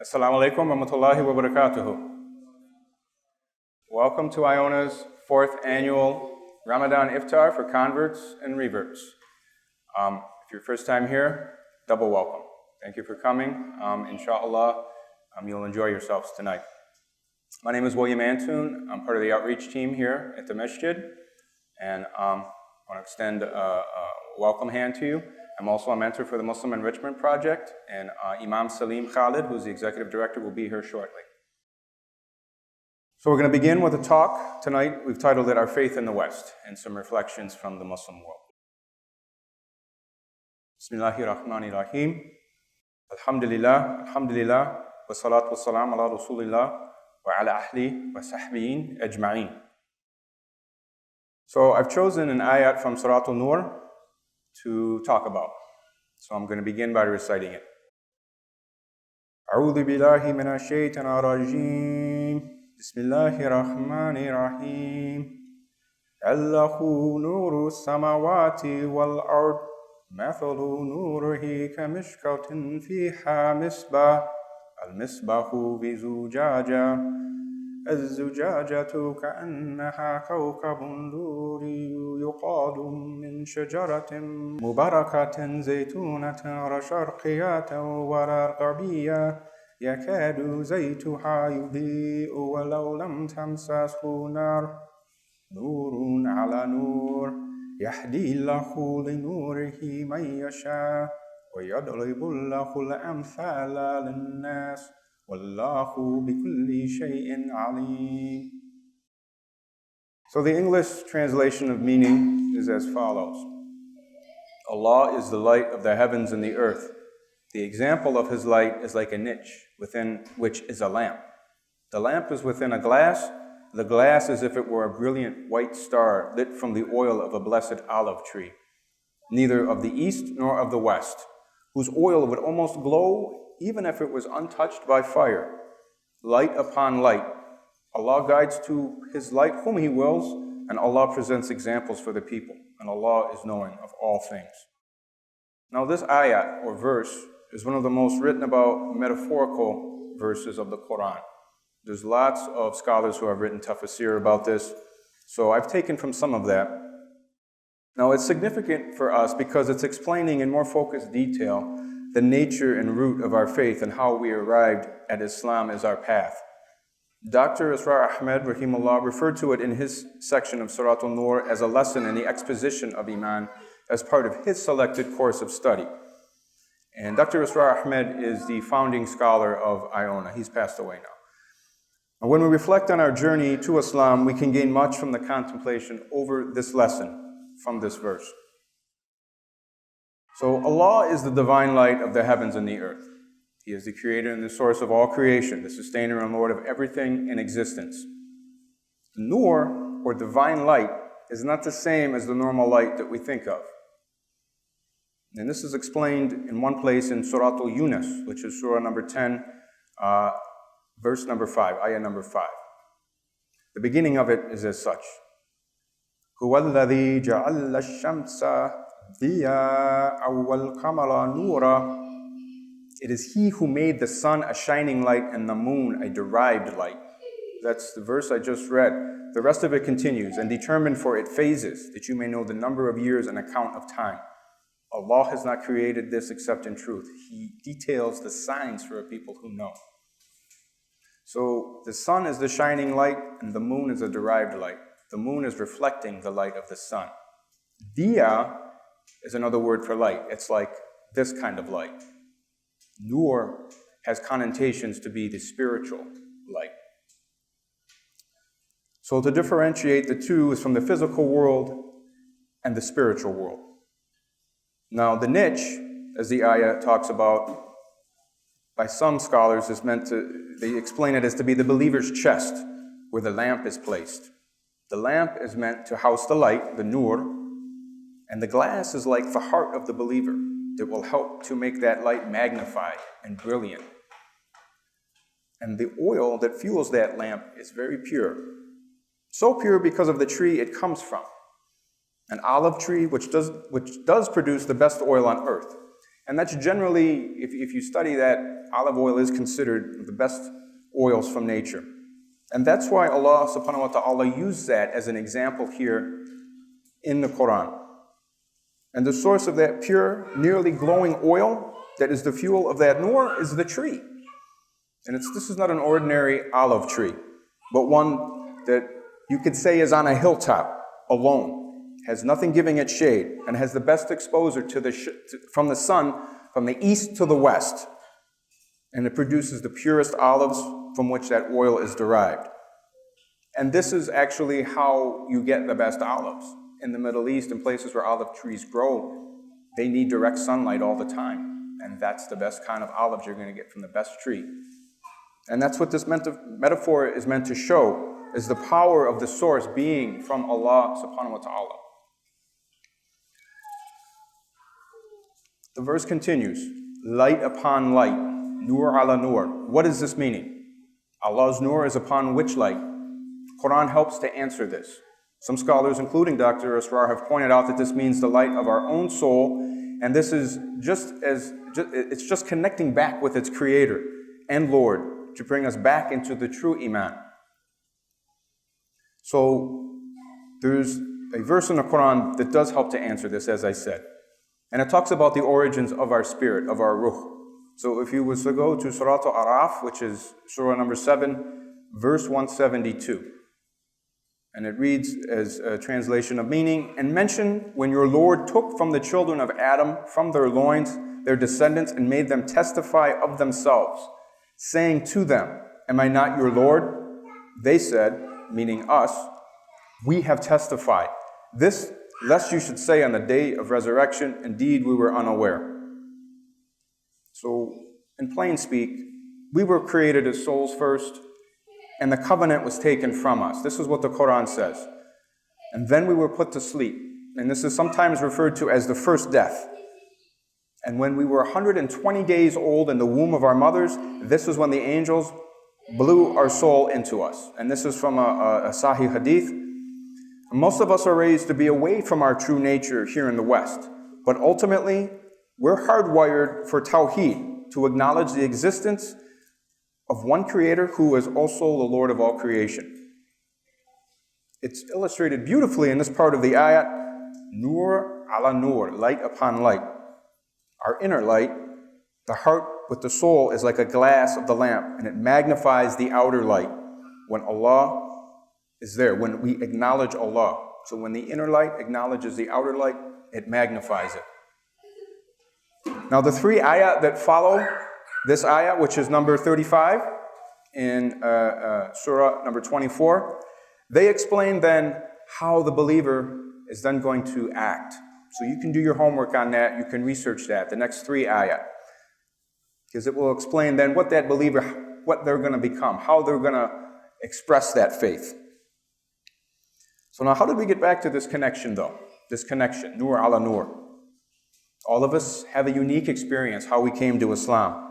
Assalamu alaikum wa rahmatullahi wa barakatuhu. Welcome to IONA's 4th annual Ramadan Iftar for converts and reverts. If you're first time here, double welcome. Thank you for coming. Inshallah, you'll enjoy yourselves tonight. My name is Antoun. I'm part of the outreach team here at the masjid, and I want to extend a welcome hand to you. I'm also a mentor for the Muslim Enrichment Project, and Imam Saleem Khalid, who's the executive director, will be here shortly. So we're going to begin with a talk tonight. We've titled it Our Faith in the West, and some reflections from the Muslim world. Bismillahirrahmanirrahim. Alhamdulillah, alhamdulillah, wa salatu wa salam ala rasulillah, wa ala ahli wa sahbiyin ajma'in. So I've chosen an ayat from Surah An-Nur to talk about. So I'm going to begin by reciting it. أعوذ بالله من الشيطان الرجيم بسم الله الرحمن الرحيم الله نور السماوات والأرض مثل نوره كمشكاة فيها مصباح المصباح في زجاجة الزجاجة كأنها كوكب دري يقاد من شجرة مباركة زيتونة شرقية ورقبية يكاد زيتها يضيء ولو لم تمسسه نار نور على نور يهدي الله لنوره من يشاء ويضرب الله الأمثال للناس Wallahu bikulli shay'in alim. So the English translation of meaning is as follows. Allah is the light of the heavens and the earth. The example of His light is like a niche within which is a lamp. The lamp is within a glass. The glass is as if it were a brilliant white star lit from the oil of a blessed olive tree, neither of the east nor of the west, whose oil would almost glow even if it was untouched by fire. Light upon light. Allah guides to His light whom He wills, and Allah presents examples for the people, and Allah is knowing of all things. Now this ayat, or verse, is one of the most written about metaphorical verses of the Quran. There's lots of scholars who have written tafsir about this, so I've taken from some of that. Now it's significant for us because it's explaining in more focused detail the nature and root of our faith and how we arrived at Islam as our path. Dr. Israr Ahmed, rahimahullah, referred to it in his section of Surah An-Nur as a lesson in the exposition of Iman as part of his selected course of study. And Dr. Israr Ahmed is the founding scholar of IONA. He's passed away now. And when we reflect on our journey to Islam, we can gain much from the contemplation over this lesson from this verse. So Allah is the divine light of the heavens and the earth. He is the creator and the source of all creation, the sustainer and Lord of everything in existence. The Nur, or divine light, is not the same as the normal light that we think of. And this is explained in one place in Surah Yunus, which is Surah number 10, verse number 5, ayah number 5. The beginning of it is as such. هُوَ الَّذِي جَعَلَّ الشَّمْسَ It is He who made the sun a shining light and the moon a derived light. That's the verse I just read. The rest of it continues, and determined for it phases, that you may know the number of years and account of time. Allah has not created this except in truth. He details the signs for a people who know. So the sun is the shining light and the moon is a derived light. The moon is reflecting the light of the sun. Diya is another word for light. It's like this kind of light. Nur has connotations to be the spiritual light. So to differentiate the two is from the physical world and the spiritual world. Now the niche, as the ayah talks about, by some scholars is meant to, they explain it as to be the believer's chest, where the lamp is placed. The lamp is meant to house the light, the nur, and the glass is like the heart of the believer that will help to make that light magnified and brilliant. And the oil that fuels that lamp is very pure. So pure because of the tree it comes from. An olive tree which does produce the best oil on earth. And that's generally, if you study that, olive oil is considered the best oils from nature. And that's why Allah subhanahu wa ta'ala used that as an example here in the Quran. And the source of that pure, nearly glowing oil that is the fuel of that nur is the tree. And this is not an ordinary olive tree, but one that you could say is on a hilltop alone, has nothing giving it shade, and has the best exposure from the sun from the east to the west. And it produces the purest olives from which that oil is derived. And this is actually how you get the best olives. In the Middle East, in places where olive trees grow, they need direct sunlight all the time. And that's the best kind of olives you're going to get from the best tree. And that's what this metaphor is meant to show, is the power of the source being from Allah subhanahu wa ta'ala. The verse continues, light upon light, nur ala nur. What is this meaning? Allah's nur is upon which light? Quran helps to answer this. Some scholars, including Dr. Asrar, have pointed out that this means the light of our own soul, and this is it's just connecting back with its Creator and Lord to bring us back into the true Iman. So there's a verse in the Quran that does help to answer this, as I said. And it talks about the origins of our spirit, of our ruh. So if you was to go to Surah Al-Araf, which is Surah number 7, verse 172. And it reads as a translation of meaning, and mention when your Lord took from the children of Adam, from their loins, their descendants, and made them testify of themselves, saying to them, am I not your Lord? They said, meaning us, we have testified. This, lest you should say on the day of resurrection, indeed we were unaware. So, in plain speak, we were created as souls first, and the covenant was taken from us. This is what the Quran says. And then we were put to sleep. And this is sometimes referred to as the first death. And when we were 120 days old in the womb of our mothers, this is when the angels blew our soul into us. And this is from a Sahih Hadith. Most of us are raised to be away from our true nature here in the West. But ultimately, we're hardwired for Tawheed, to acknowledge the existence of one Creator who is also the Lord of all creation. It's illustrated beautifully in this part of the ayat, nur ala nur, light upon light. Our inner light, the heart with the soul, is like a glass of the lamp, and it magnifies the outer light when Allah is there, when we acknowledge Allah. So when the inner light acknowledges the outer light, it magnifies it. Now the three ayat that follow this ayat, which is number 35 in Surah number 24, they explain then how the believer is then going to act. So you can do your homework on that, you can research that, the next three ayat. Because it will explain then what that believer, what they're going to become, how they're going to express that faith. So now how did we get back to this connection though? This connection, nur ala nur. All of us have a unique experience how we came to Islam.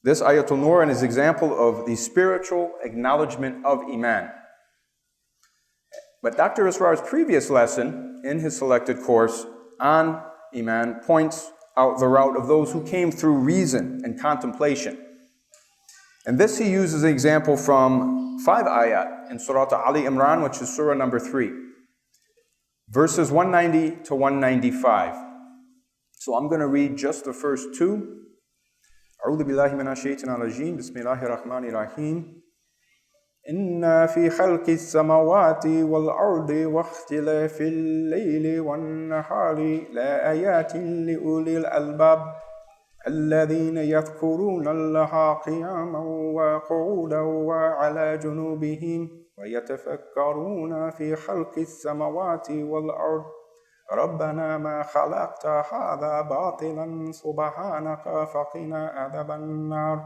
This Ayatul Nur is an example of the spiritual acknowledgement of Iman. But Dr. Asrar's previous lesson in his selected course on Iman points out the route of those who came through reason and contemplation. And this he uses an example from 5 ayat in Surah Ali Imran, which is Surah number 3, verses 190 to 195. So I'm going to read just the first two. أعوذ بالله من الشيطان الرجيم بسم الله الرحمن الرحيم إن في خلق السماوات والأرض واختلاف الليل والنهار لآيات لأولي الألباب الذين يذكرون الله قياما وقعودا وعلى جنوبهم ويتفكرون في خلق السماوات والأرض ربنا ما خلقت هذا باطلا سبحانك فقنا عذاب النار.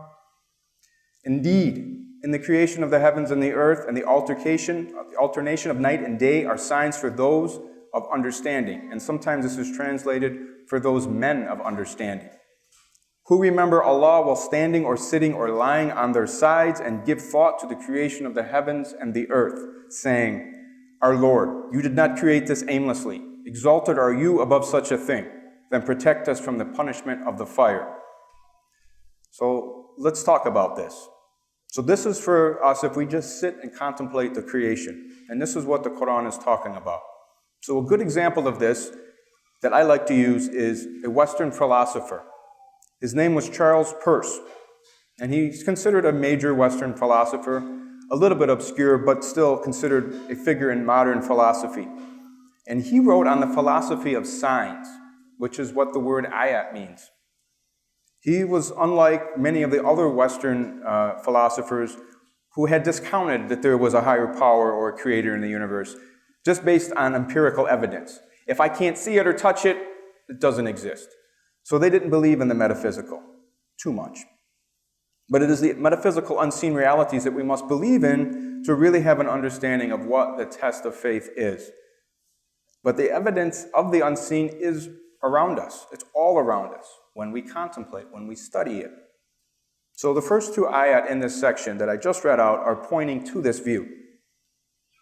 Indeed, in the creation of the heavens and the earth and the alternation of night and day are signs for those of understanding. And sometimes this is translated for those men of understanding, who remember Allah while standing or sitting or lying on their sides and give thought to the creation of the heavens and the earth, saying, Our Lord, you did not create this aimlessly. Exalted are you above such a thing. than protect us from the punishment of the fire. So let's talk about this. So this is for us if we just sit and contemplate the creation. And this is what the Quran is talking about. So a good example of this that I like to use is a Western philosopher. His name was Charles Peirce. And he's considered a major Western philosopher, a little bit obscure, but still considered a figure in modern philosophy. And he wrote on the philosophy of signs, which is what the word ayat means. He was unlike many of the other Western philosophers who had discounted that there was a higher power or a creator in the universe, just based on empirical evidence. If I can't see it or touch it, it doesn't exist. So they didn't believe in the metaphysical too much. But it is the metaphysical unseen realities that we must believe in to really have an understanding of what the test of faith is. But the evidence of the unseen is around us. It's all around us when we contemplate, when we study it. So the first two ayat in this section that I just read out are pointing to this view.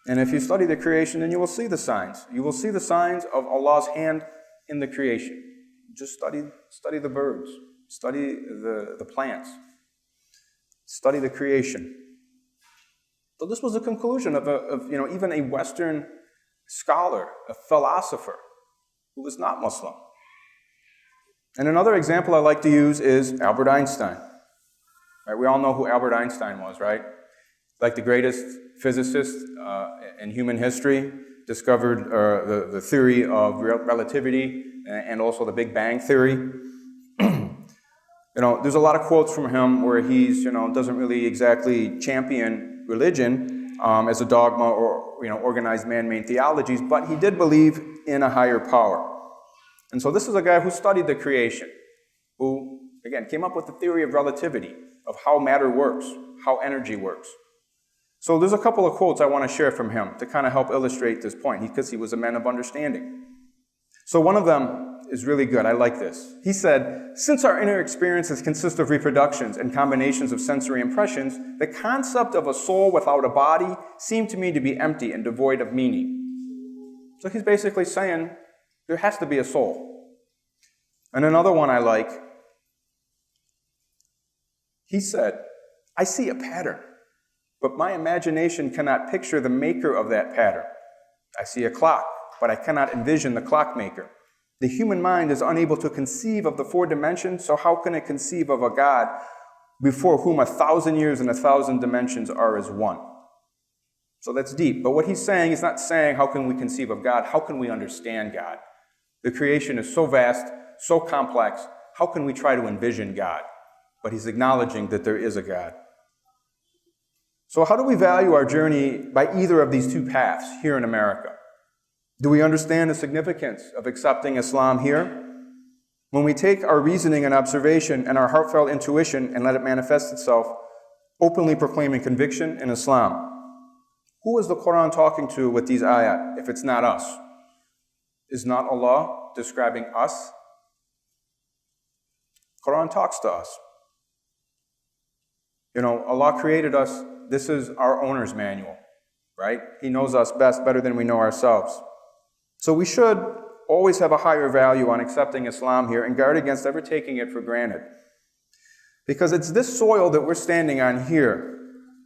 And if you study the creation, then you will see the signs. You will see the signs of Allah's hand in the creation. Just study the birds, study the plants, study the creation. So this was a conclusion of even a Western scholar, a philosopher who was not Muslim. And another example I like to use is Albert Einstein. Right? We all know who Albert Einstein was, right? Like the greatest physicist in human history, discovered the theory of relativity and also the Big Bang theory. There's a lot of quotes from him where he's, doesn't really exactly champion religion as a dogma or, organized man-made theologies, but he did believe in a higher power. And so this is a guy who studied the creation, who, again, came up with the theory of relativity, of how matter works, how energy works. So there's a couple of quotes I want to share from him to kind of help illustrate this point, because he was a man of understanding. So one of them is really good. I like this. He said, "Since our inner experiences consist of reproductions and combinations of sensory impressions, the concept of a soul without a body seemed to me to be empty and devoid of meaning." So he's basically saying there has to be a soul. And another one I like, he said, "I see a pattern, but my imagination cannot picture the maker of that pattern. I see a clock, but I cannot envision the clockmaker. The human mind is unable to conceive of the four dimensions, so how can it conceive of a God before whom 1,000 years and 1,000 dimensions are as one?" So that's deep. But what he's saying, he's not saying how can we conceive of God, how can we understand God? The creation is so vast, so complex, how can we try to envision God? But he's acknowledging that there is a God. So how do we value our journey by either of these two paths here in America? Do we understand the significance of accepting Islam here? When we take our reasoning and observation and our heartfelt intuition and let it manifest itself, openly proclaiming conviction in Islam, who is the Quran talking to with these ayat if it's not us? Is not Allah describing us? Quran talks to us. Allah created us. This is our owner's manual, right? He knows us best, better than we know ourselves. So we should always have a higher value on accepting Islam here and guard against ever taking it for granted. Because it's this soil that we're standing on here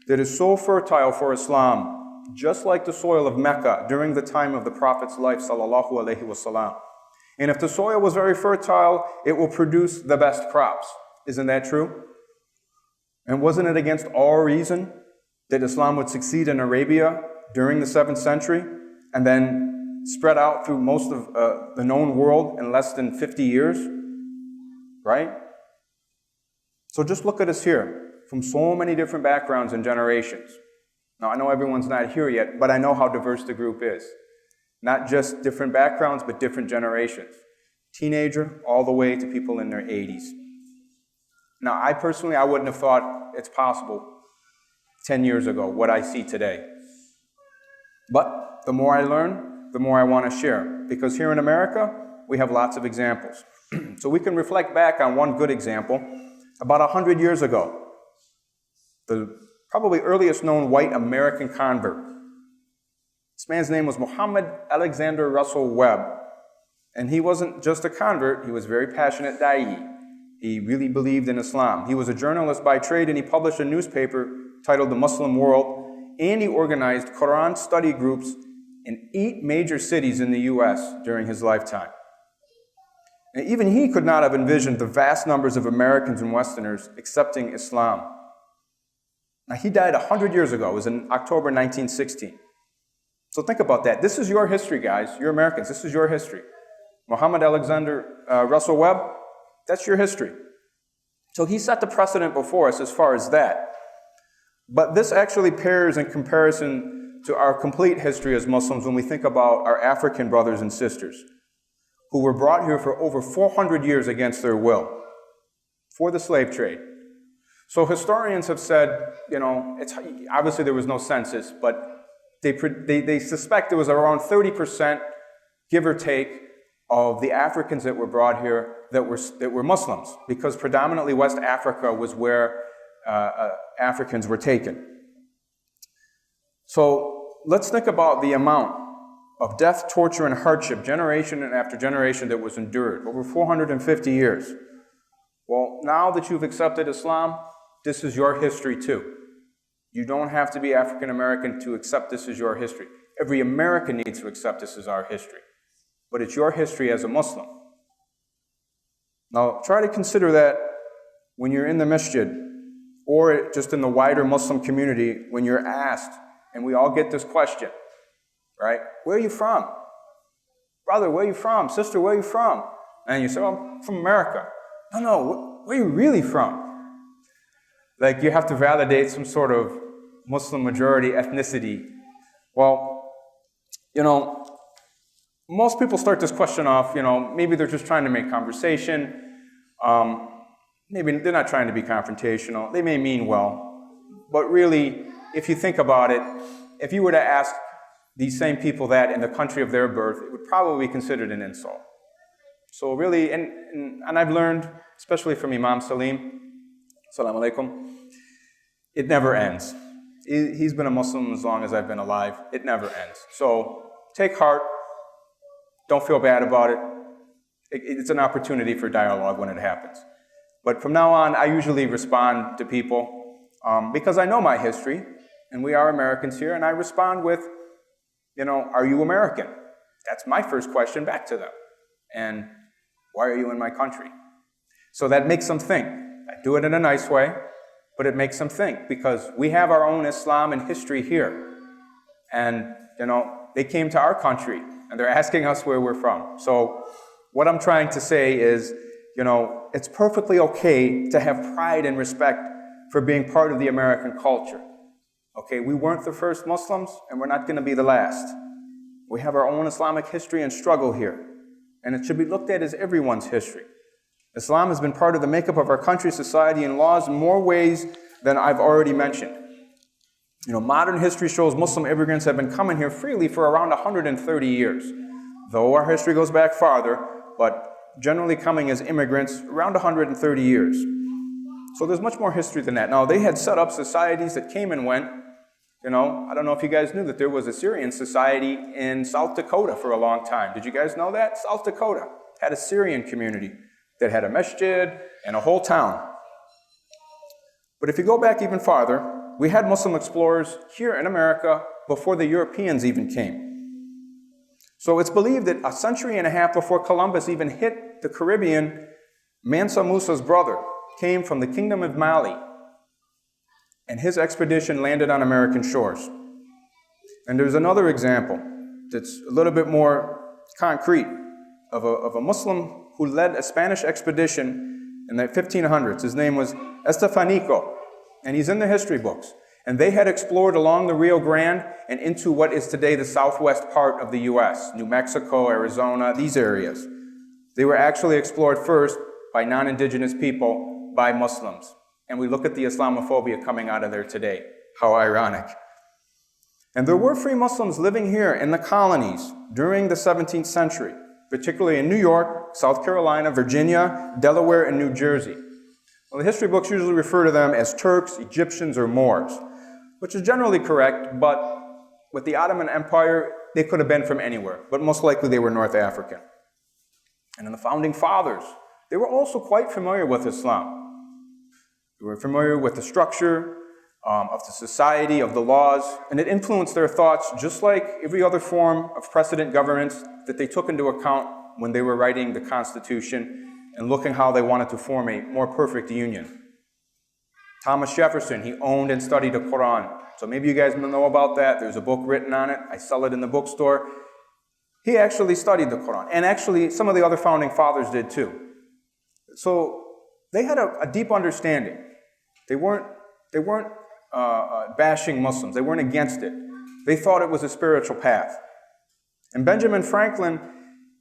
that is so fertile for Islam, just like the soil of Mecca during the time of the Prophet's life, sallallahu alaihi wasallam. And if the soil was very fertile, it will produce the best crops. Isn't that true? And wasn't it against all reason that Islam would succeed in Arabia during the 7th century and then spread out through most of the known world in less than 50 years? Right? So just look at us here, from so many different backgrounds and generations. Now, I know everyone's not here yet, but I know how diverse the group is. Not just different backgrounds, but different generations. Teenager all the way to people in their 80s. Now, I wouldn't have thought it's possible 10 years ago, what I see today. But the more I learn, the more I want to share. Because here in America, we have lots of examples. So we can reflect back on one good example. About 100 years ago, the probably earliest known white American convert. This man's name was Muhammad Alexander Russell Webb. And he wasn't just a convert, he was a very passionate da'i. He really believed in Islam. He was a journalist by trade, and he published a newspaper titled The Muslim World, and he organized Quran study groups in 8 major cities in the US during his lifetime. And even he could not have envisioned the vast numbers of Americans and Westerners accepting Islam. Now, he died 100 years ago. It was in October 1916. So think about that. This is your history, guys. You're Americans. This is your history. Muhammad Alexander Russell Webb, that's your history. So he set the precedent before us as far as that. But this actually pairs in comparison to our complete history as Muslims when we think about our African brothers and sisters who were brought here for over 400 years against their will for the slave trade. So historians have said, obviously there was no census, but they suspect there was around 30%, give or take, of the Africans that were brought here that were Muslims, because predominantly West Africa was where Africans were taken. So let's think about the amount of death, torture, and hardship, generation after generation, that was endured over 450 years. Well, now that you've accepted Islam, this is your history too. You don't have to be African American to accept this as your history. Every American needs to accept this as our history. But it's your history as a Muslim. Now, try to consider that when you're in the masjid, or just in the wider Muslim community, when you're asked, and we all get this question, right? Where are you from? Brother, where are you from? Sister, where are you from? And you say, oh, I'm from America. No, where are you really from? Like, you have to validate some sort of Muslim majority ethnicity. Well, most people start this question off, maybe they're just trying to make conversation. Maybe they're not trying to be confrontational. They may mean well. But really, if you think about it, if you were to ask these same people that in the country of their birth, it would probably be considered an insult. So really, and I've learned, especially from Imam Saleem, Assalamu alaikum, it never ends. He's been a Muslim as long as I've been alive. It never ends. So take heart. Don't feel bad about it. It's an opportunity for dialogue when it happens. But from now on, I usually respond to people because I know my history, and we are Americans here, and I respond with, are you American? That's my first question back to them. And why are you in my country? So that makes them think. I do it in a nice way, but it makes them think, because we have our own Islam and history here. And, they came to our country, and they're asking us where we're from. So what I'm trying to say is, it's perfectly okay to have pride and respect for being part of the American culture. Okay, we weren't the first Muslims, and we're not going to be the last. We have our own Islamic history and struggle here, and it should be looked at as everyone's history. Islam has been part of the makeup of our country, society, and laws in more ways than I've already mentioned. Modern history shows Muslim immigrants have been coming here freely for around 130 years, though our history goes back farther, but generally coming as immigrants around 130 years. So there's much more history than that. Now, they had set up societies that came and went. I don't know if you guys knew that there was a Syrian society in South Dakota for a long time. Did you guys know that? South Dakota had a Syrian community that had a masjid and a whole town. But if you go back even farther, we had Muslim explorers here in America before the Europeans even came. So it's believed that a century and a half before Columbus even hit the Caribbean, Mansa Musa's brother came from the Kingdom of Mali, and his expedition landed on American shores. And there's another example that's a little bit more concrete of a Muslim who led a Spanish expedition in the 1500s. His name was Estefanico, and he's in the history books. And they had explored along the Rio Grande and into what is today the southwest part of the U.S., New Mexico, Arizona, these areas. They were actually explored first by non-indigenous people, by Muslims. And we look at the Islamophobia coming out of there today. How ironic. And there were free Muslims living here in the colonies during the 17th century, particularly in New York, South Carolina, Virginia, Delaware, and New Jersey. Well, the history books usually refer to them as Turks, Egyptians, or Moors, which is generally correct, but with the Ottoman Empire, they could have been from anywhere, but most likely they were North African. And in the founding fathers, they were also quite familiar with Islam. They were familiar with the structure of the society, of the laws, and it influenced their thoughts just like every other form of precedent governance that they took into account when they were writing the Constitution and looking how they wanted to form a more perfect union. Thomas Jefferson, he owned and studied the Quran. So maybe you guys know about that. There's a book written on it. I sell it in the bookstore. He actually studied the Quran. And actually, some of the other founding fathers did too. So they had a deep understanding. They weren't bashing Muslims. They weren't against it. They thought it was a spiritual path. And Benjamin Franklin,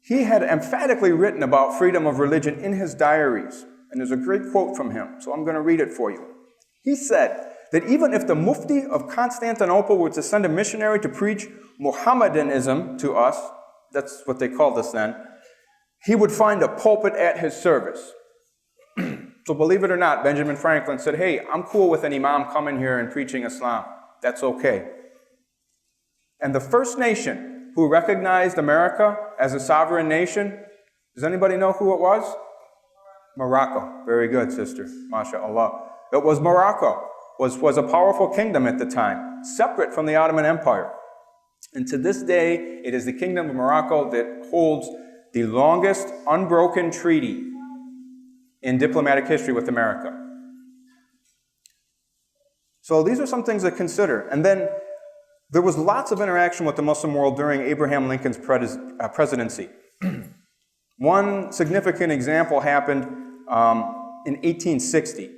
he had emphatically written about freedom of religion in his diaries. And there's a great quote from him. So I'm going to read it for you. He said that even if the Mufti of Constantinople were to send a missionary to preach Mohammedanism to us, that's what they called us then, he would find a pulpit at his service. So believe it or not, Benjamin Franklin said, hey, I'm cool with an imam coming here and preaching Islam. That's okay. And the first nation who recognized America as a sovereign nation, does anybody know who it was? Morocco. Very good, sister. MashaAllah. It was Morocco. Was a powerful kingdom at the time, separate from the Ottoman Empire. And to this day, it is the Kingdom of Morocco that holds the longest unbroken treaty in diplomatic history with America. So these are some things to consider. And then there was lots of interaction with the Muslim world during Abraham Lincoln's presidency. One significant example happened in 1860.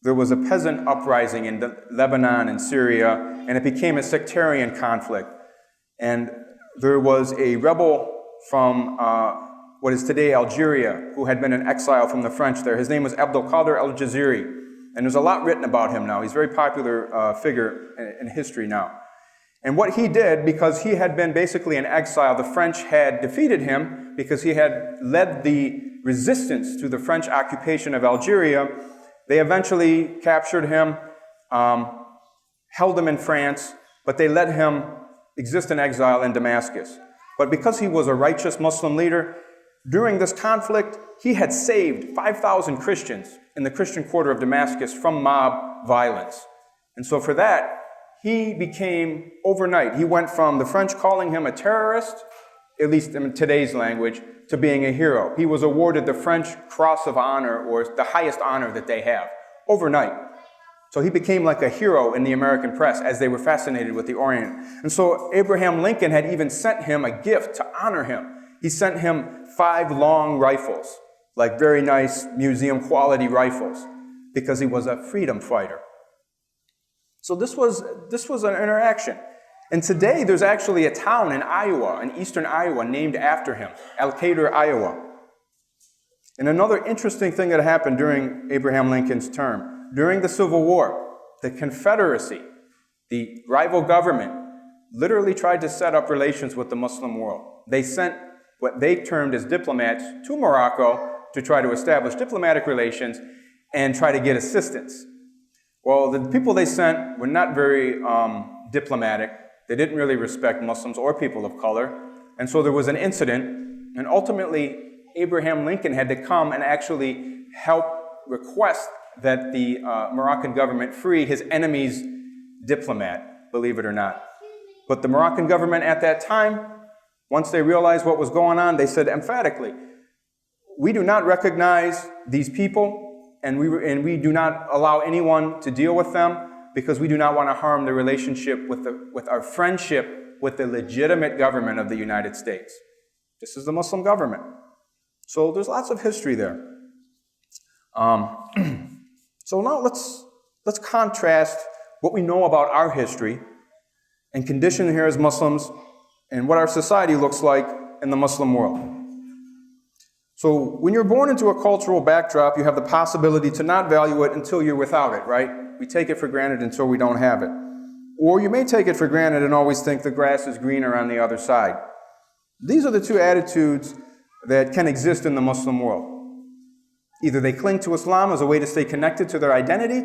There was a peasant uprising in Lebanon and Syria, and it became a sectarian conflict. And there was a rebel from what is today Algeria, who had been in exile from the French there. His name was Abdul Qadir al-Jaziri, and there's a lot written about him now. He's a very popular figure in history now. And what he did, because he had been basically in exile, the French had defeated him because he had led the resistance to the French occupation of Algeria. They eventually captured him, held him in France, but they let him exist in exile in Damascus. But because he was a righteous Muslim leader, during this conflict, he had saved 5,000 Christians in the Christian quarter of Damascus from mob violence. And so for that, he became, overnight, he went from the French calling him a terrorist, at least in today's language, to being a hero. He was awarded the French Cross of Honor, or the highest honor that they have, overnight. So he became like a hero in the American press as they were fascinated with the Orient. And so Abraham Lincoln had even sent him a gift to honor him. He sent him 5 long rifles, like very nice museum quality rifles, because he was a freedom fighter. So this was an interaction. And today there's actually a town in Iowa, in eastern Iowa, named after him, Decatur, Iowa. And another interesting thing that happened during Abraham Lincoln's term, during the Civil War, the Confederacy, the rival government, literally tried to set up relations with the Muslim world. They sent what they termed as diplomats to Morocco to try to establish diplomatic relations and try to get assistance. Well, the people they sent were not very diplomatic. They didn't really respect Muslims or people of color. And so there was an incident, and ultimately Abraham Lincoln had to come and actually help request that the Moroccan government free his enemy's diplomat, believe it or not. But the Moroccan government at that time, once they realized what was going on, they said emphatically, we do not recognize these people, and we do not allow anyone to deal with them, because we do not want to harm the relationship with our friendship with the legitimate government of the United States. This is the Muslim government. So there's lots of history there. So now let's contrast what we know about our history and condition here as Muslims and what our society looks like in the Muslim world. So when you're born into a cultural backdrop, you have the possibility to not value it until you're without it, right? We take it for granted until we don't have it. Or you may take it for granted and always think the grass is greener on the other side. These are the two attitudes that can exist in the Muslim world. Either they cling to Islam as a way to stay connected to their identity,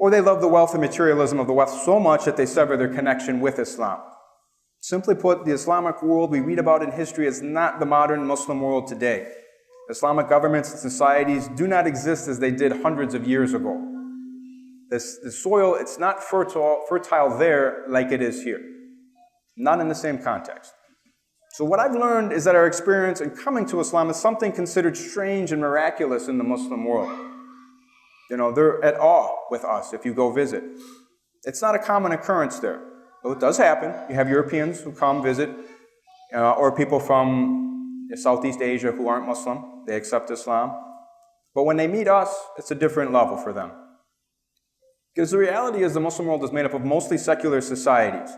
or they love the wealth and materialism of the West so much that they sever their connection with Islam. Simply put, the Islamic world we read about in history is not the modern Muslim world today. Islamic governments and societies do not exist as they did hundreds of years ago. The soil, it's not fertile there like it is here. Not in the same context. So what I've learned is that our experience in coming to Islam is something considered strange and miraculous in the Muslim world. They're at awe with us if you go visit. It's not a common occurrence there. Though it does happen. You have Europeans who come visit, or people from Southeast Asia who aren't Muslim. They accept Islam. But when they meet us, it's a different level for them. Because the reality is the Muslim world is made up of mostly secular societies.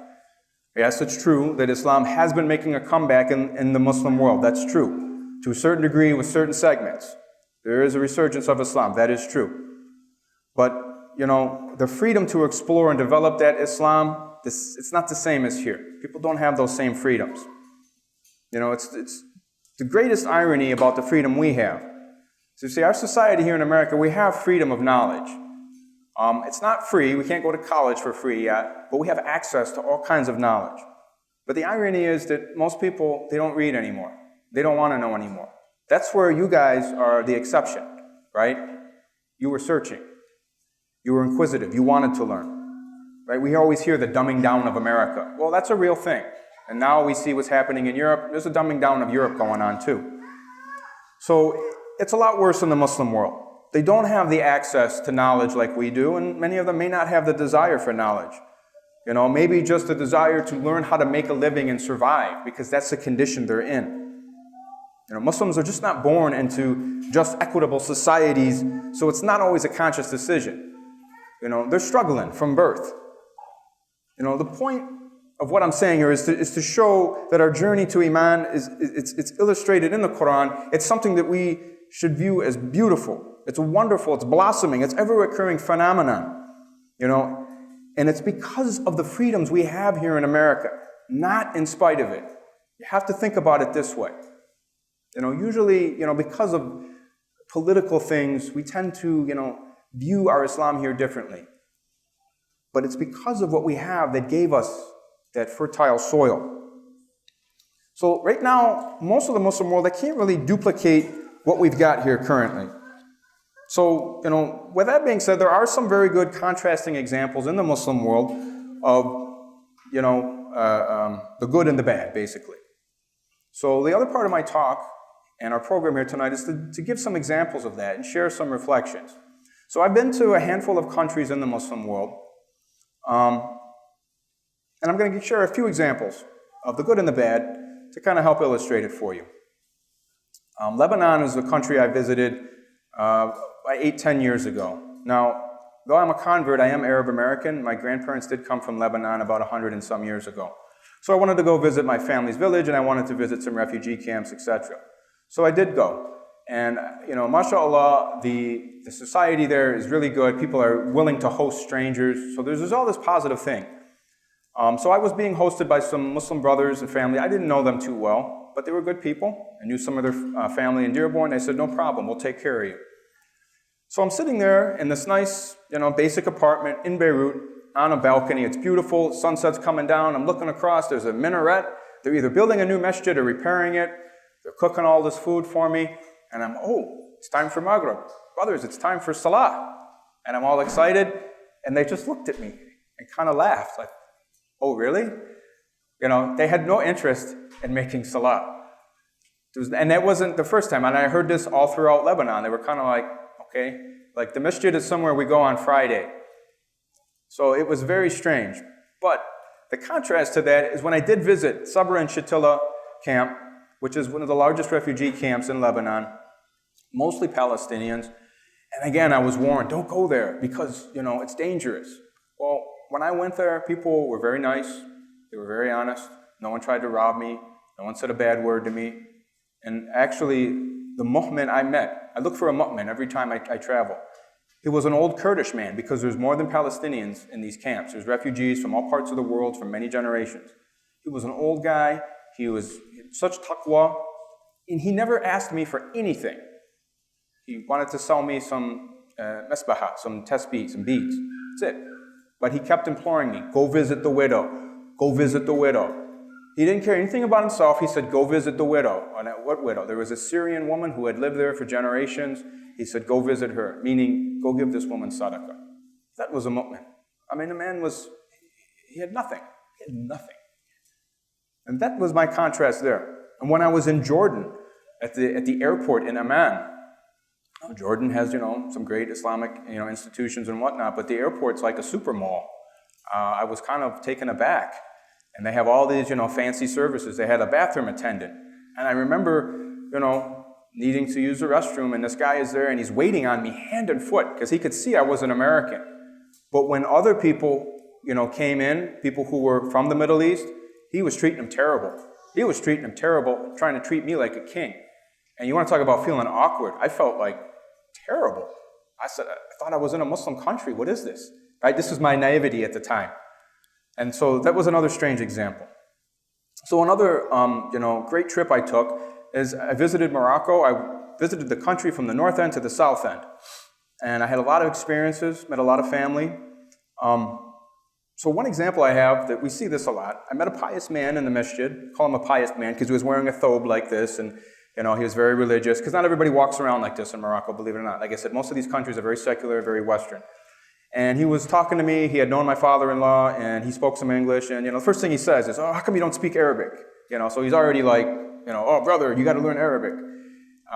Yes, it's true that Islam has been making a comeback in the Muslim world. That's true. To a certain degree with certain segments. There is a resurgence of Islam. That is true. But, the freedom to explore and develop that Islam, it's not the same as here. People don't have those same freedoms. It's the greatest irony about the freedom we have. So you see, our society here in America, we have freedom of knowledge. It's not free. We can't go to college for free yet, but we have access to all kinds of knowledge. But the irony is that most people, they don't read anymore. They don't want to know anymore. That's where you guys are the exception, right? You were searching. You were inquisitive. You wanted to learn. Right? We always hear the dumbing down of America. Well, that's a real thing. And now we see what's happening in Europe. There's a dumbing down of Europe going on too. So it's a lot worse in the Muslim world. They don't have the access to knowledge like we do, and many of them may not have the desire for knowledge. Maybe just the desire to learn how to make a living and survive, because that's the condition they're in. Muslims are just not born into just equitable societies, so it's not always a conscious decision. They're struggling from birth. The point of what I'm saying here is to show that our journey to Iman it's illustrated in the Quran. It's something that we should view as beautiful. It's wonderful, it's blossoming, it's ever-occurring phenomenon. And it's because of the freedoms we have here in America, not in spite of it. You have to think about it this way. Usually, because of political things, we tend to, view our Islam here differently. But it's because of what we have that gave us that fertile soil. So right now, most of the Muslim world, they can't really duplicate what we've got here currently. So, with that being said, there are some very good contrasting examples in the Muslim world of, the good and the bad, basically. So the other part of my talk and our program here tonight is to give some examples of that and share some reflections. So I've been to a handful of countries in the Muslim world, and I'm going to share a few examples of the good and the bad to kind of help illustrate it for you. Lebanon is a country I visited 8-10 years ago. Now, though I'm a convert, I am Arab American. My grandparents did come from Lebanon about 100 and some years ago. So I wanted to go visit my family's village, and I wanted to visit some refugee camps, etc. So I did go. And, mashallah, the society there is really good. People are willing to host strangers. So there's all this positive thing. So I was being hosted by some Muslim brothers and family. I didn't know them too well, but they were good people. I knew some of their family in Dearborn. They said, no problem, we'll take care of you. So I'm sitting there in this nice, basic apartment in Beirut on a balcony. It's beautiful. Sunset's coming down. I'm looking across. There's a minaret. They're either building a new masjid or repairing it. They're cooking all this food for me. And it's time for Maghrib. Brothers, it's time for Salah. And I'm all excited. And they just looked at me and kind of laughed. Like, oh, really? They had no interest in making Salah. And that wasn't the first time. And I heard this all throughout Lebanon. They were kind of like, okay, like the masjid is somewhere we go on Friday. So it was very strange. But the contrast to that is when I did visit Sabra and Shatila camp, which is one of the largest refugee camps in Lebanon, mostly Palestinians. And again, I was warned, don't go there because, it's dangerous. Well, when I went there, people were very nice. They were very honest. No one tried to rob me. No one said a bad word to me. And actually, the mu'min I met, I look for a mu'min every time I travel. He was an old Kurdish man because there's more than Palestinians in these camps. There's refugees from all parts of the world from many generations. He was an old guy. He was such taqwa. And he never asked me for anything. He wanted to sell me some mesbaha, some tasbih, some beads. That's it. But he kept imploring me, go visit the widow. Go visit the widow. He didn't care anything about himself. He said, go visit the widow. And what widow? There was a Syrian woman who had lived there for generations. He said, go visit her, meaning go give this woman sadaqah. That was a mu'min. I mean, the man he had nothing. He had nothing. And that was my contrast there. And when I was in Jordan, at the airport in Amman, Jordan has, some great Islamic, institutions and whatnot, but the airport's like a super mall. I was kind of taken aback. And they have all these, fancy services. They had a bathroom attendant. And I remember, needing to use the restroom, and this guy is there, and he's waiting on me hand and foot, because he could see I was an American. But when other people, came in, people who were from the Middle East, he was treating them terrible. He was treating them terrible, trying to treat me like a king. And you want to talk about feeling awkward. I felt like terrible. I said, I thought I was in a Muslim country. What is this? Right? This was my naivety at the time. And so that was another strange example. So another, great trip I took is I visited Morocco. I visited the country from the north end to the south end. And I had a lot of experiences, met a lot of family. So one example I have that we see this a lot, I met a pious man in the masjid. Call him a pious man because he was wearing a thobe like this, and he was very religious, because not everybody walks around like this in Morocco, believe it or not. Like I said, most of these countries are very secular, very Western. And he was talking to me. He had known my father-in-law, and he spoke some English. And, the first thing he says is, oh, how come you don't speak Arabic? So he's already like, oh, brother, you got to learn Arabic.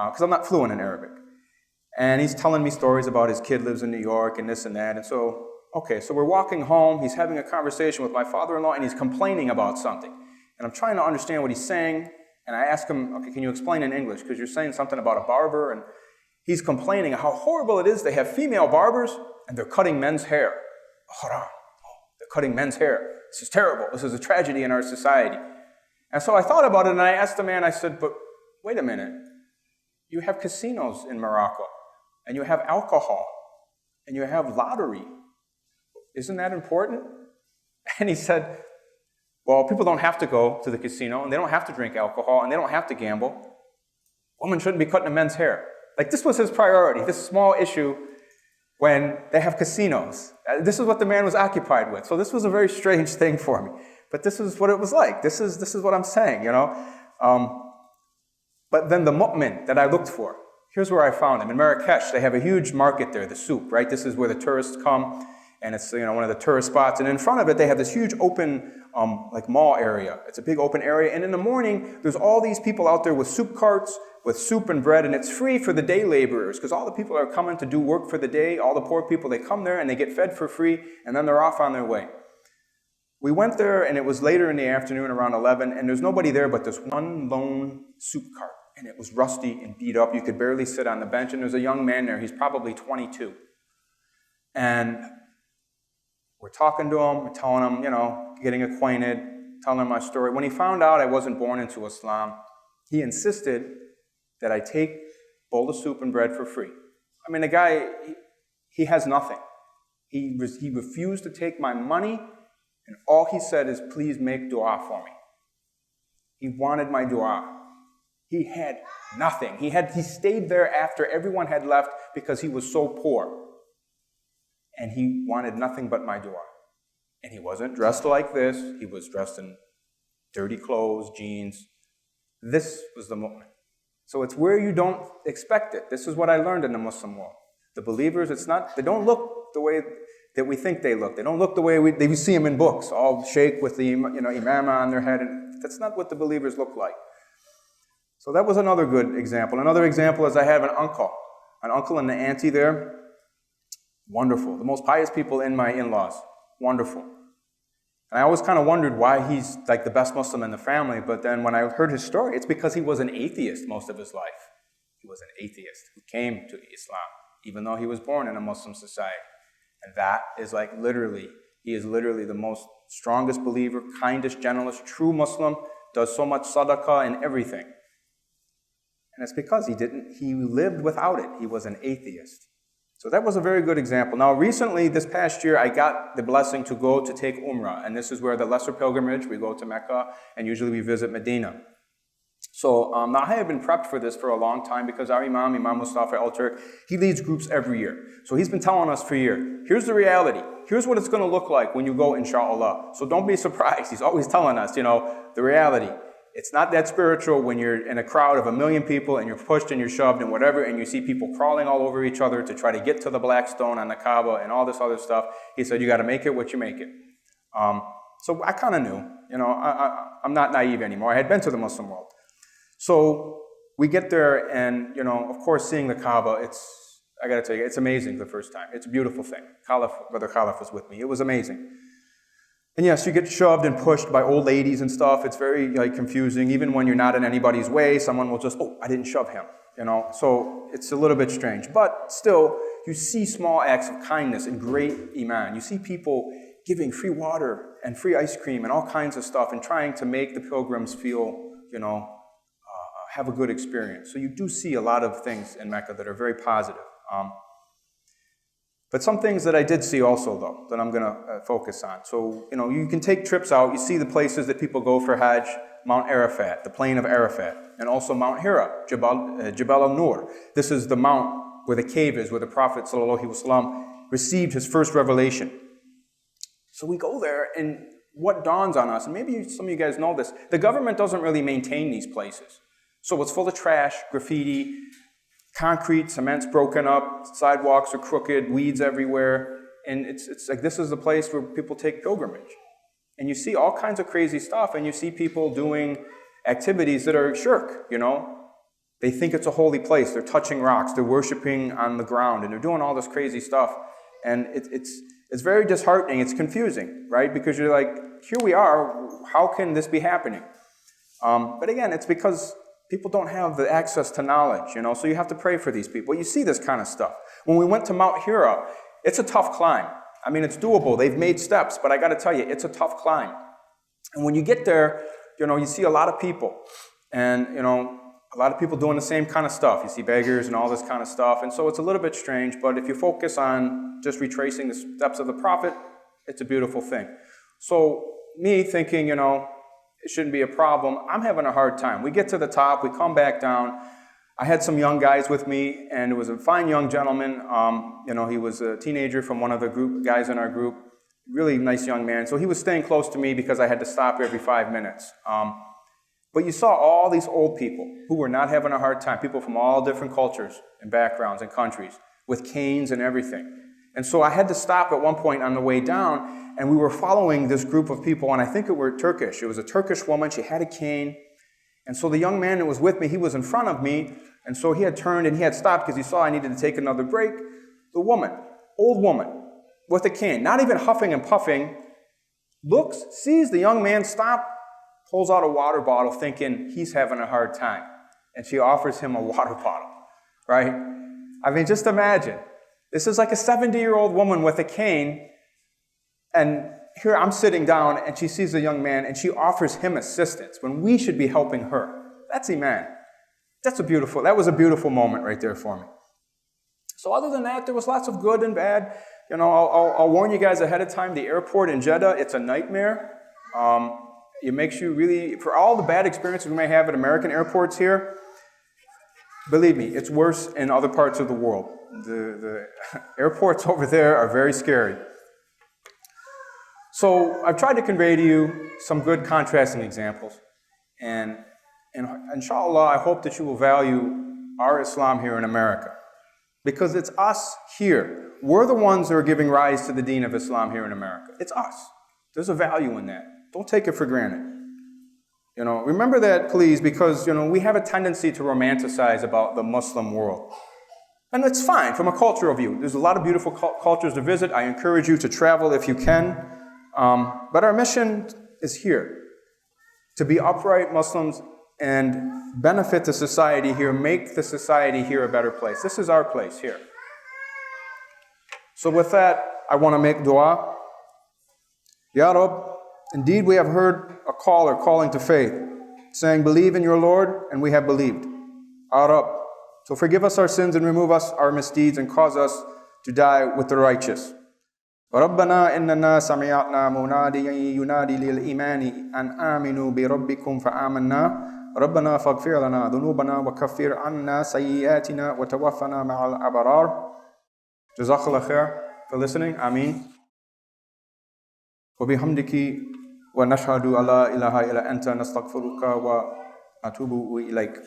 Because I'm not fluent in Arabic. And he's telling me stories about his kid lives in New York and this and that. And so, so we're walking home. He's having a conversation with my father-in-law, and he's complaining about something. And I'm trying to understand what he's saying. And I ask him, okay, can you explain in English? Because you're saying something about a barber. And he's complaining how horrible it is. They have female barbers, and they're cutting men's hair. Haram. They're cutting men's hair. This is terrible. This is a tragedy in our society. And so I thought about it, and I asked the man, I said, but wait a minute. You have casinos in Morocco, and you have alcohol, and you have lottery. Isn't that important? And he said, well, people don't have to go to the casino, and they don't have to drink alcohol, and they don't have to gamble. Women shouldn't be cutting a men's hair. Like, this was his priority, this small issue, when they have casinos. This is what the man was occupied with. So this was a very strange thing for me. But this is what it was like. This is what I'm saying, But then the mu'min that I looked for, here's where I found him. In Marrakesh, they have a huge market there, the souk, right? This is where the tourists come, and it's one of the tourist spots. And in front of it, they have this huge open mall area. It's a big open area. And in the morning, there's all these people out there with soup carts, with soup and bread, and it's free for the day laborers, because all the people are coming to do work for the day, all the poor people, they come there and they get fed for free, and then they're off on their way. We went there, and it was later in the afternoon, around 11, and there's nobody there but this one lone soup cart, and it was rusty and beat up. You could barely sit on the bench, and there's a young man there. He's probably 22. And we're talking to him, we're telling him, getting acquainted, telling him my story. When he found out I wasn't born into Islam, he insisted that I take a bowl of soup and bread for free. I mean, the guy, he has nothing. He refused to take my money, and all he said is, please make dua for me. He wanted my dua. He had nothing. He stayed there after everyone had left because he was so poor. And he wanted nothing but my dua. And he wasn't dressed like this. He was dressed in dirty clothes, jeans. This was the mu'min. So it's where you don't expect it. This is what I learned in the Muslim world. The believers, they don't look the way that we think they look. They don't look the way we see them in books, all sheikh with the imam on their head. And that's not what the believers look like. So that was another good example. Another example is I have an uncle and an auntie there. Wonderful. The most pious people in my in-laws. Wonderful. And I always kind of wondered why he's like the best Muslim in the family, but then when I heard his story, it's because he was an atheist most of his life. He was an atheist who came to Islam, even though he was born in a Muslim society. And that is he is literally the most strongest believer, kindest, gentlest, true Muslim, does so much sadaqah and everything. And it's because he lived without it. He was an atheist. So that was a very good example. Now, recently, this past year, I got the blessing to go to take Umrah. And this is where the lesser pilgrimage, we go to Mecca, and usually we visit Medina. So now I have been prepped for this for a long time because our Imam Mustafa Al-Turk, he leads groups every year. So he's been telling us for a year, here's the reality. Here's what it's going to look like when you go, inshallah. So don't be surprised. He's always telling us, the reality. It's not that spiritual when you're in a crowd of 1 million people and you're pushed and you're shoved and whatever, and you see people crawling all over each other to try to get to the black stone on the Kaaba and all this other stuff. He said, you got to make it what you make it. So I kind of knew, I'm not naive anymore. I had been to the Muslim world. So we get there and, of course, seeing the Kaaba, I got to tell you, it's amazing the first time. It's a beautiful thing. Brother Khalid was with me. It was amazing. And yes, you get shoved and pushed by old ladies and stuff. It's very confusing. Even when you're not in anybody's way, someone will just, I didn't shove him. So it's a little bit strange. But still, you see small acts of kindness and great iman. You see people giving free water and free ice cream and all kinds of stuff and trying to make the pilgrims feel, have a good experience. So you do see a lot of things in Mecca that are very positive. But some things that I did see also, though, that I'm going to focus on. So, you can take trips out. You see the places that people go for Hajj, Mount Arafat, the plain of Arafat, and also Mount Hira, Jabal al-Nur. This is the mount where the cave is, where the Prophet ﷺ received his first revelation. So we go there, and what dawns on us, and maybe some of you guys know this, the government doesn't really maintain these places. So it's full of trash, graffiti, concrete, cement's broken up, sidewalks are crooked, weeds everywhere, and it's like this is the place where people take pilgrimage. And you see all kinds of crazy stuff, and you see people doing activities that are shirk, They think it's a holy place, they're touching rocks, they're worshiping on the ground, and they're doing all this crazy stuff. And it's very disheartening, it's confusing, right? Because you're like, here we are, how can this be happening? But again, it's because people don't have the access to knowledge, so you have to pray for these people. You see this kind of stuff. When we went to Mount Hira, it's a tough climb. I mean, it's doable. They've made steps, but I got to tell you, it's a tough climb. And when you get there, you see a lot of people. And, a lot of people doing the same kind of stuff. You see beggars and all this kind of stuff. And so it's a little bit strange, but if you focus on just retracing the steps of the Prophet, it's a beautiful thing. So me thinking, it shouldn't be a problem. I'm having a hard time. We get to the top, we come back down. I had some young guys with me, and it was a fine young gentleman. He was a teenager from one of the guys in our group. Really nice young man. So he was staying close to me because I had to stop every 5 minutes. But you saw all these old people who were not having a hard time, people from all different cultures and backgrounds and countries, with canes and everything. And so I had to stop at one point on the way down, and we were following this group of people, and I think it were Turkish. It was a Turkish woman. She had a cane. And so the young man that was with me, he was in front of me, and so he had turned and he had stopped because he saw I needed to take another break. The woman, old woman, with a cane, not even huffing and puffing, looks, sees the young man stop, pulls out a water bottle thinking he's having a hard time. And she offers him a water bottle, right? I mean, just imagine. This is like a 70-year-old woman with a cane, and here I'm sitting down, and she sees a young man, and she offers him assistance when we should be helping her. That's Iman. That was a beautiful moment right there for me. So other than that, there was lots of good and bad. I'll warn you guys ahead of time, the airport in Jeddah, it's a nightmare. It makes you really, for all the bad experiences we may have at American airports here, believe me, it's worse in other parts of the world. The airports over there are very scary. So I've tried to convey to you some good contrasting examples. And inshallah, I hope that you will value our Islam here in America. Because it's us here. We're the ones that are giving rise to the deen of Islam here in America. It's us. There's a value in that. Don't take it for granted. Remember that, please, because, we have a tendency to romanticize about the Muslim world. And it's fine from a cultural view. There's a lot of beautiful cultures to visit. I encourage you to travel if you can. But our mission is here, to be upright Muslims and benefit the society here, make the society here a better place. This is our place here. So with that, I want to make dua. Ya Rab, indeed we have heard a caller calling to faith, saying, believe in your Lord, and we have believed. Ya Rab, so forgive us our sins and remove us our misdeeds and cause us to die with the righteous. ربنا إننا سمعنا مناديا ينادي للإيمان أن آمنوا بربكم فآمنا ربنا فاغفر لنا ذنوبنا وكفر عنا سيئاتنا وتوفنا مع الأبرار. Jazakallah khair for listening. Ameen. وبحمدك ونشهد أن لا إله إلا أنت نستغفرك ونتوب إليك.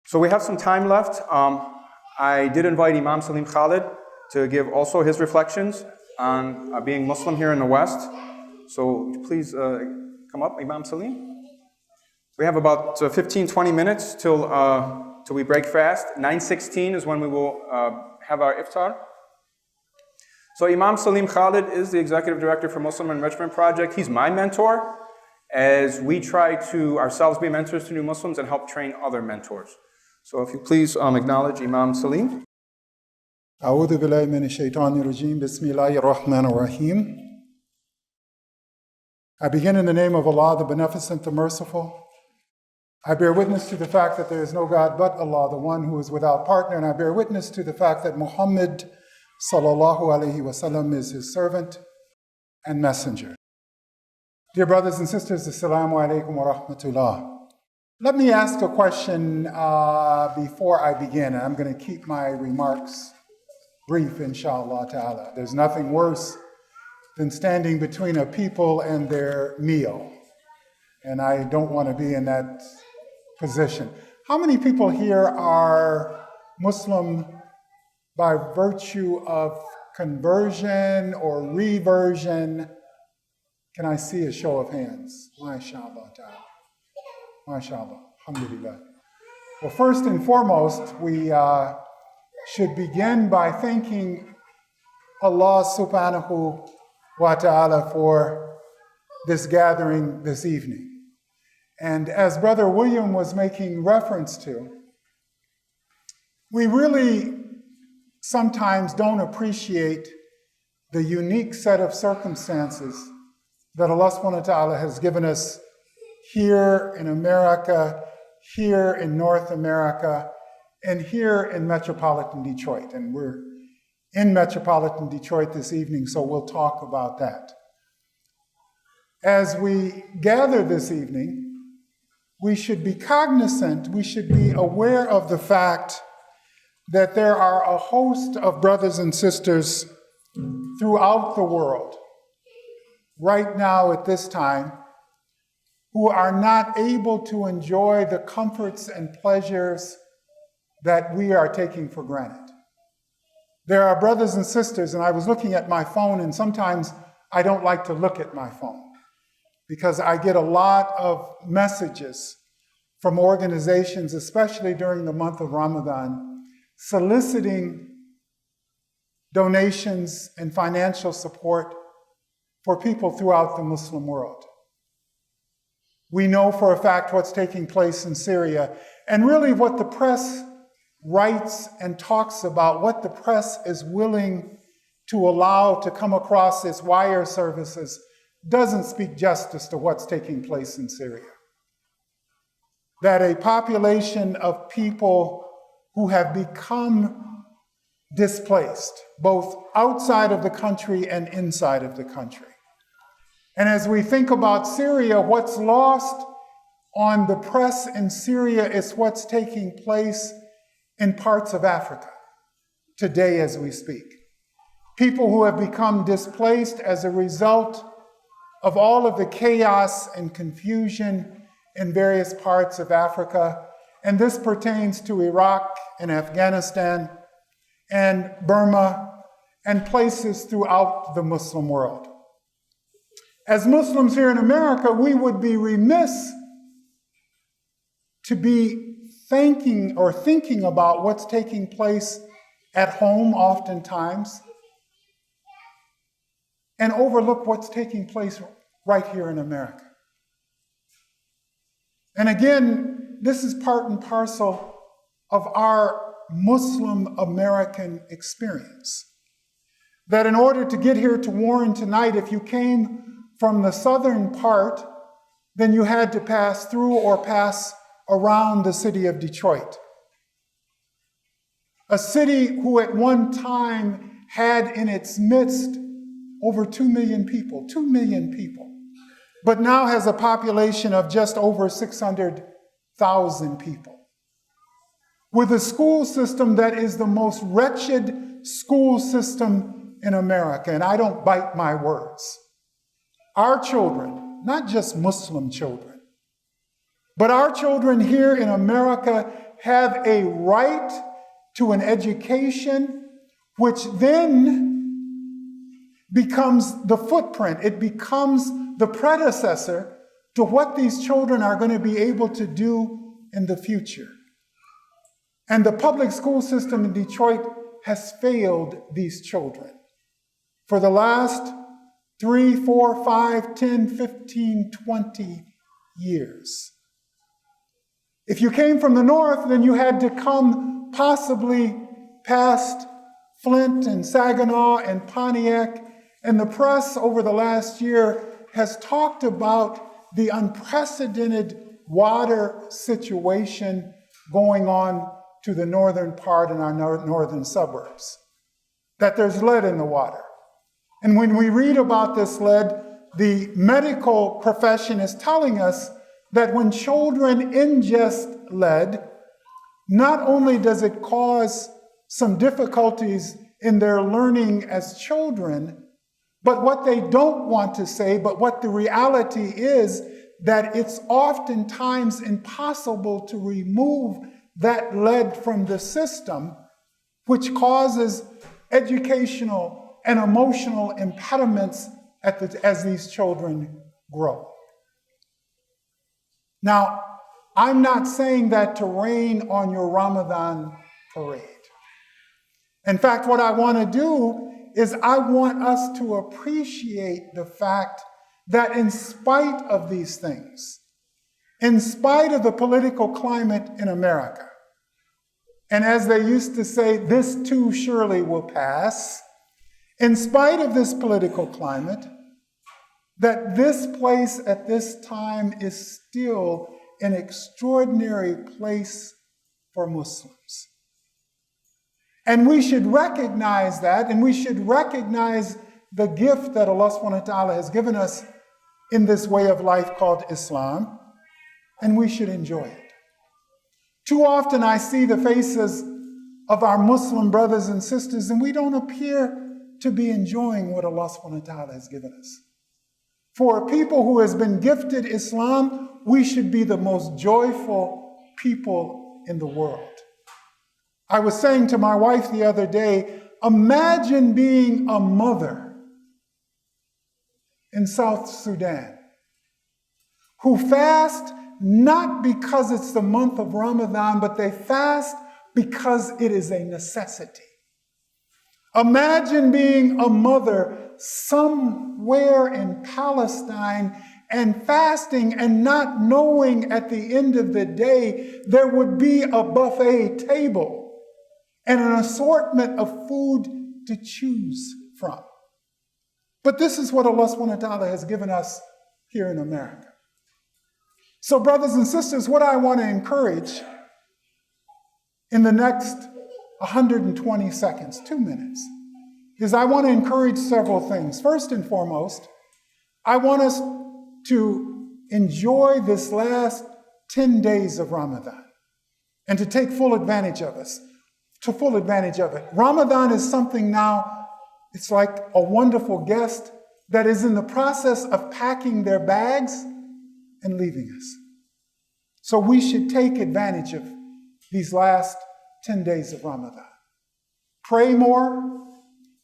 So we have some time left. I did invite Imam Saleem Khalid to give also his reflections on being Muslim here in the West. So please come up, Imam Saleem. We have about 15-20 minutes till we break fast. 9:16 is when we will have our iftar. So Imam Saleem Khalid is the Executive Director for Muslim Enrichment Project. He's my mentor as we try to ourselves be mentors to new Muslims and help train other mentors. So if you please acknowledge Imam Saleem. أعوذ بالله من الشيطان الرجيم بسم الله الرحمن الرحيم. I begin in the name of Allah, the Beneficent, the Merciful. I bear witness to the fact that there is no God but Allah, the one who is without partner, and I bear witness to the fact that Muhammad sallallahu alaihi wasallam is his servant and messenger. Dear brothers and sisters, assalamu alaikum wa rahmatullah. Let me ask a question before I begin, and I'm going to keep my remarks brief, inshallah ta'ala. There's nothing worse than standing between a people and their meal, and I don't want to be in that position. How many people here are Muslim by virtue of conversion or reversion? Can I see a show of hands? MashaAllah ta'ala. MashaAllah. Alhamdulillah. Well, first and foremost, we should begin by thanking Allah subhanahu wa ta'ala for this gathering this evening. And as Brother William was making reference to, we really sometimes don't appreciate the unique set of circumstances that Allah subhanahu wa ta'ala has given us here in America, here in North America, and here in metropolitan Detroit. And we're in metropolitan Detroit this evening, so we'll talk about that. As we gather this evening, we should be cognizant, we should be aware of the fact that there are a host of brothers and sisters throughout the world right now at this time who are not able to enjoy the comforts and pleasures that we are taking for granted. There are brothers and sisters, and I was looking at my phone, and sometimes I don't like to look at my phone because I get a lot of messages from organizations, especially during the month of Ramadan, soliciting donations and financial support for people throughout the Muslim world. We know for a fact what's taking place in Syria, and really what the press writes and talks about, what the press is willing to allow to come across its wire services, doesn't speak justice to what's taking place in Syria. That a population of people who have become displaced, both outside of the country and inside of the country. And as we think about Syria, what's lost on the press in Syria is what's taking place in parts of Africa today as we speak. People who have become displaced as a result of all of the chaos and confusion in various parts of Africa. And this pertains to Iraq and Afghanistan and Burma and places throughout the Muslim world. As Muslims here in America, we would be remiss to be thinking about what's taking place at home oftentimes and overlook what's taking place right here in America. And again, this is part and parcel of our Muslim American experience. That in order to get here to Warren tonight, if you came from the southern part, then you had to pass through or pass around the city of Detroit. A city who at one time had in its midst over 2 million people, 2 million people. but now has a population of just over 600,000 people, with a school system that is the most wretched school system in America. And I don't bite my words. Our children, not just Muslim children, but our children here in America have a right to an education which then becomes the footprint. It becomes the predecessor to what these children are going to be able to do in the future. And the public school system in Detroit has failed these children for the last 3, 4, 5, 10, 15, 20 years. If you came from the north, then you had to come possibly past Flint and Saginaw and Pontiac. And the press over the last year has talked about the unprecedented water situation going on to the northern part in our northern suburbs, that there's lead in the water. And when we read about this lead, the medical profession is telling us that when children ingest lead, not only does it cause some difficulties in their learning as children, but what they don't want to say, but what the reality is, that it's oftentimes impossible to remove that lead from the system, which causes educational and emotional impediments as these children grow. Now, I'm not saying that to rain on your Ramadan parade. In fact, what I want to do is I want us to appreciate the fact that in spite of these things, in spite of the political climate in America, and as they used to say, this too surely will pass, in spite of this political climate, that this place at this time is still an extraordinary place for Muslims. And we should recognize that, and we should recognize the gift that Allah subhanahu wa ta'ala has given us in this way of life called Islam, and we should enjoy it. Too often I see the faces of our Muslim brothers and sisters, and we don't appear to be enjoying what Allah subhanahu wa ta'ala has given us. For a people who has been gifted Islam, we should be the most joyful people in the world. I was saying to my wife the other day, imagine being a mother in South Sudan who fast not because it's the month of Ramadan, but they fast because it is a necessity. Imagine being a mother somewhere in Palestine and fasting and not knowing at the end of the day there would be a buffet table and an assortment of food to choose from. But this is what Allah subhanahu wa ta'ala has given us here in America. So brothers and sisters, what I want to encourage in the next 120 seconds, 2 minutes, is I want to encourage several things. First and foremost, I want us to enjoy this last 10 days of Ramadan and to take full advantage of it. Ramadan is something now, it's like a wonderful guest that is in the process of packing their bags and leaving us. So we should take advantage of these last 10 days of Ramadan. Pray more,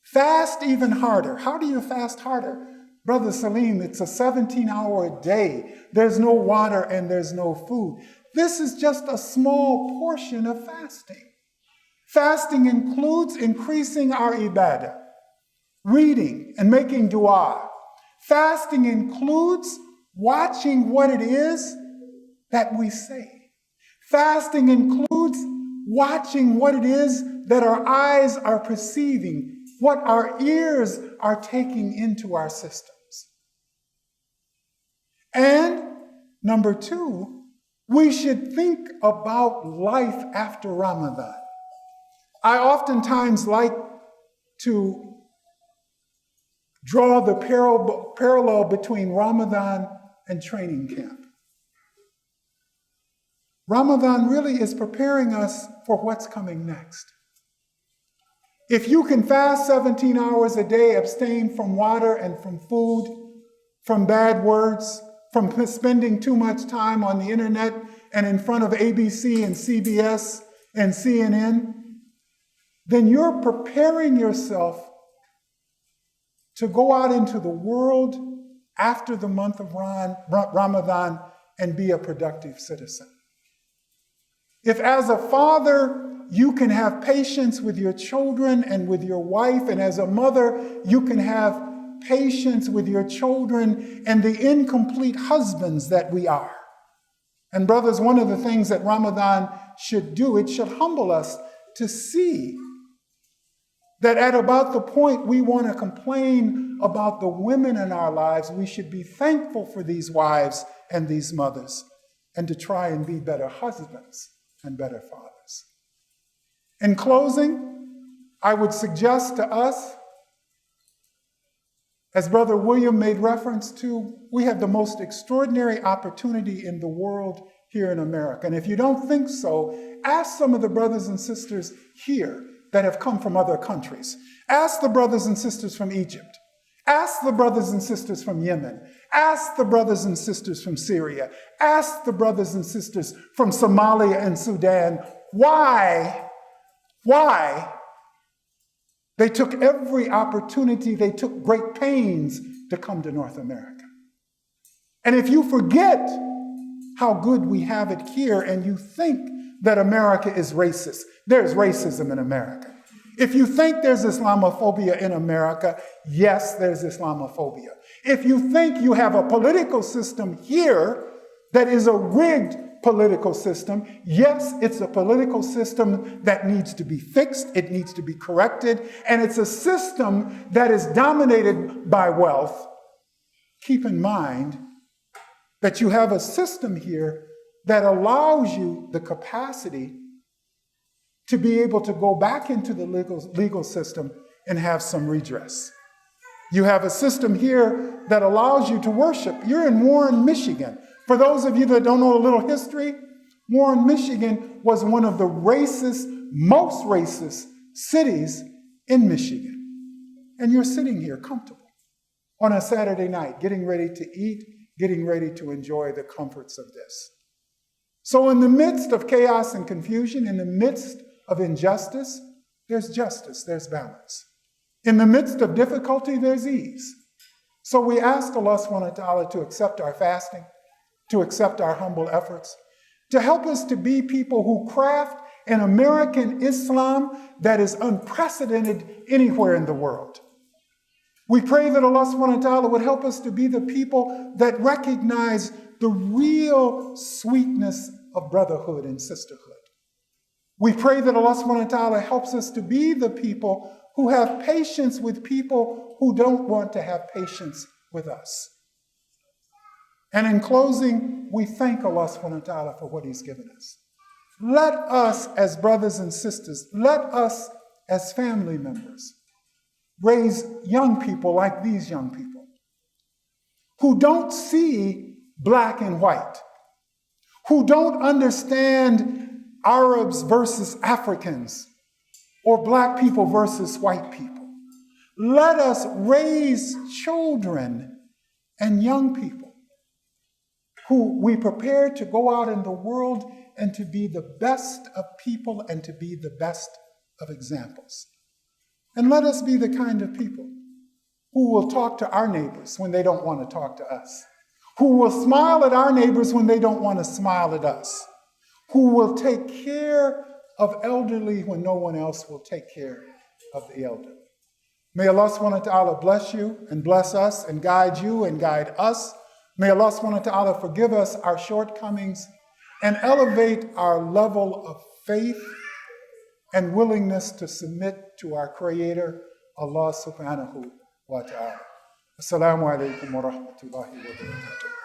fast even harder. How do you fast harder? Brother Saleem, it's a 17-hour day. There's no water and there's no food. This is just a small portion of fasting. Fasting includes increasing our ibadah, reading and making dua. Fasting includes watching what it is that we say. Fasting includes watching what it is that our eyes are perceiving, what our ears are taking into our systems. And number 2, we should think about life after Ramadan. I oftentimes like to draw the parallel between Ramadan and training camp. Ramadan really is preparing us for what's coming next. If you can fast 17 hours a day, abstain from water and from food, from bad words, from spending too much time on the internet and in front of ABC and CBS and CNN, then you're preparing yourself to go out into the world after the month of Ramadan and be a productive citizen. If as a father, you can have patience with your children and with your wife, and as a mother, you can have patience with your children and the incomplete husbands that we are. And brothers, one of the things that Ramadan should do, it should humble us to see that at about the point we want to complain about the women in our lives, we should be thankful for these wives and these mothers and to try and be better husbands and better fathers. In closing, I would suggest to us, as Brother William made reference to, we have the most extraordinary opportunity in the world here in America. And if you don't think so, ask some of the brothers and sisters here that have come from other countries. Ask the brothers and sisters from Egypt. Ask the brothers and sisters from Yemen. Ask the brothers and sisters from Syria. Ask the brothers and sisters from Somalia and Sudan why they took every opportunity, they took great pains to come to North America. And if you forget how good we have it here and you think that America is racist, there's racism in America. If you think there's Islamophobia in America, yes, there's Islamophobia. If you think you have a political system here that is a rigged political system, yes, it's a political system that needs to be fixed, it needs to be corrected, and it's a system that is dominated by wealth. Keep in mind that you have a system here that allows you the capacity to be able to go back into the legal system and have some redress. You have a system here that allows you to worship. You're in Warren, Michigan. For those of you that don't know a little history, Warren, Michigan was one of the most racist cities in Michigan. And you're sitting here comfortable on a Saturday night, getting ready to eat, getting ready to enjoy the comforts of this. So in the midst of chaos and confusion, in the midst of injustice, there's justice, there's balance. In the midst of difficulty, there's ease. So we ask Allah subhanahu wa ta'ala to accept our fasting, to accept our humble efforts, to help us to be people who craft an American Islam that is unprecedented anywhere in the world. We pray that Allah subhanahu wa ta'ala would help us to be the people that recognize the real sweetness of brotherhood and sisterhood. We pray that Allah subhanahu wa ta'ala helps us to be the people who have patience with people who don't want to have patience with us. And in closing, we thank Allah subhanahu wa ta'ala for what He's given us. Let us as brothers and sisters, let us as family members raise young people like these young people who don't see black and white, who don't understand Arabs versus Africans or black people versus white people. Let us raise children and young people who we prepare to go out in the world and to be the best of people and to be the best of examples. And let us be the kind of people who will talk to our neighbors when they don't want to talk to us, who will smile at our neighbors when they don't want to smile at us, who will take care of elderly when no one else will take care of the elderly. May Allah subhanahu wa ta'ala bless you and bless us and guide you and guide us. May Allah subhanahu wa ta'ala forgive us our shortcomings and elevate our level of faith and willingness to submit to our Creator, Allah subhanahu wa ta'ala. Assalamu alaikum wa rahmatullahi wa barakatuh.